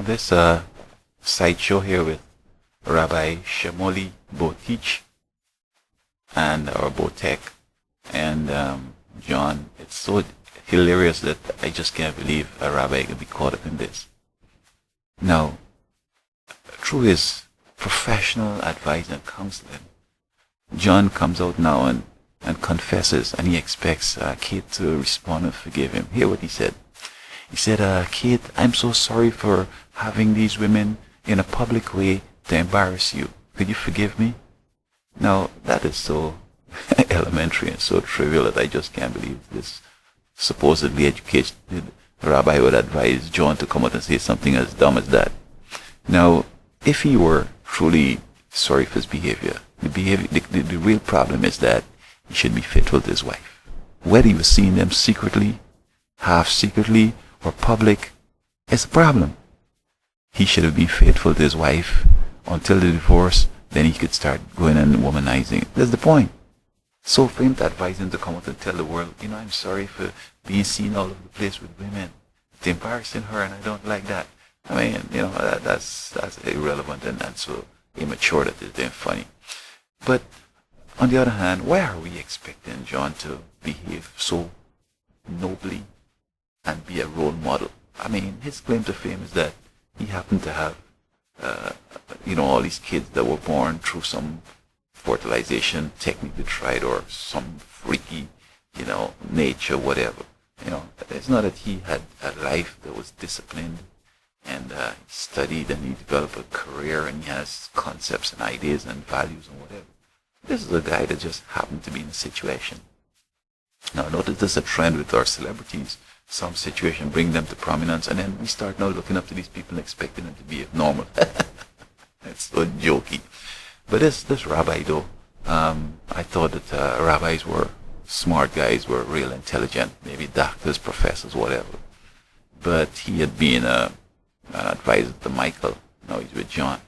this sideshow here with Rabbi Shemoli Botich and or Botek and John. It's so hilarious that I just can't believe a rabbi can be caught up in this. Now, through his professional advice and counseling, John comes out now and confesses, and he expects Kate to respond and forgive him. Hear what he said. He said, Kate, I'm so sorry for having these women in a public way to embarrass you. Could you forgive me? Now, that is so elementary and so trivial that I just can't believe this supposedly educated rabbi would advise John to come out and say something as dumb as that. Now, if he were truly sorry for his behavior, the real problem is that he should be faithful to his wife. Whether he was seeing them secretly, half secretly, or public, it's a problem. He should have been faithful to his wife until the divorce, then he could start going and womanizing. That's the point. So for him to advise him to come out and tell the world, I'm sorry for being seen all over the place with women. It's embarrassing her and I don't like that. I mean, that's irrelevant and so immature that it's damn funny. But on the other hand, why are we expecting John to behave so nobly and be a role model? I mean, his claim to fame is that he happened to have, all these kids that were born through some fertilization technique they tried or some freaky, nature, whatever. It's not that he had a life that was disciplined and he studied and he developed a career and he has concepts and ideas and values and whatever. This is a guy that just happened to be in a situation. Now, notice there's a trend with our celebrities. Some situation bring them to prominence, and then we start now looking up to these people and expecting them to be normal. It's so jokey. But this rabbi, though, I thought that rabbis were smart guys, were real intelligent, maybe doctors, professors, whatever. But he had been an advisor to Michael. Now he's with John.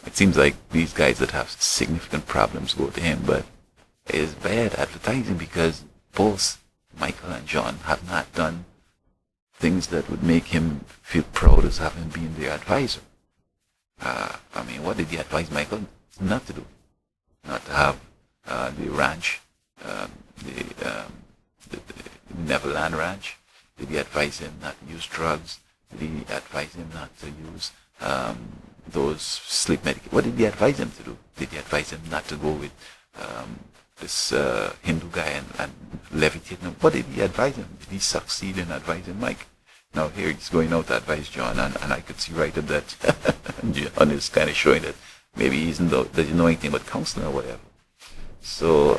It seems like these guys that have significant problems go to him, but it's bad advertising because both Michael and John have not done things that would make him feel proud as having been their advisor. What did he advise Michael not to do? Not to have the ranch, the Neverland Ranch. Did he advise him not to use drugs? Did he advise him not to use those sleep medications? What did he advise him to do? Did he advise him not to go with this Hindu guy and levitate him? What did he advise him? Did he succeed in advising Mike? Now here he's going out to advise John, and I could see right at that John is kind of showing that maybe he doesn't know anything about counseling or whatever. So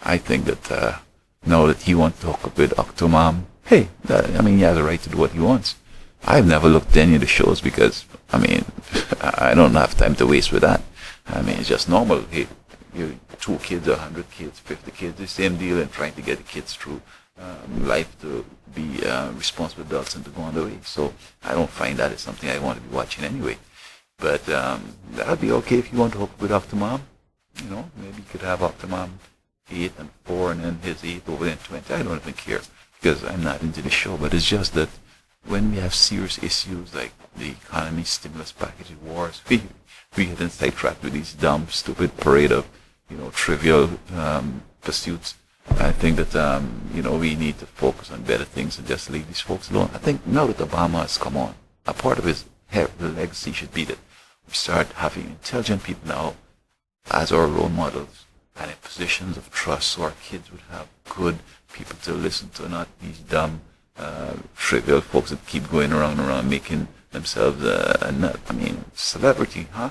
I think that now that he wants to hook up with Octomom, hey, he has a right to do what he wants. I've never looked at any of the shows because, I don't have time to waste with that. It's just normal. Hey, you 2 kids, 100 kids, 50 kids, the same deal, and trying to get the kids through life to be responsible adults and to go on the way. So I don't find that as something I want to be watching anyway. But that'd be okay if you want to hook up with Octomom. Maybe you could have Octomom 8 and 4 and then his 8 over there 20. I don't even care because I'm not into the show. But it's just that when we have serious issues like the economy, stimulus packages, wars, we get sidetracked with these dumb, stupid parade of, trivial pursuits. I think that, we need to focus on better things and just leave these folks alone. I think now that Obama has come on, a part of his legacy should be that we start having intelligent people now as our role models and in positions of trust so our kids would have good people to listen to, not these dumb, trivial folks that keep going around making themselves celebrity, huh?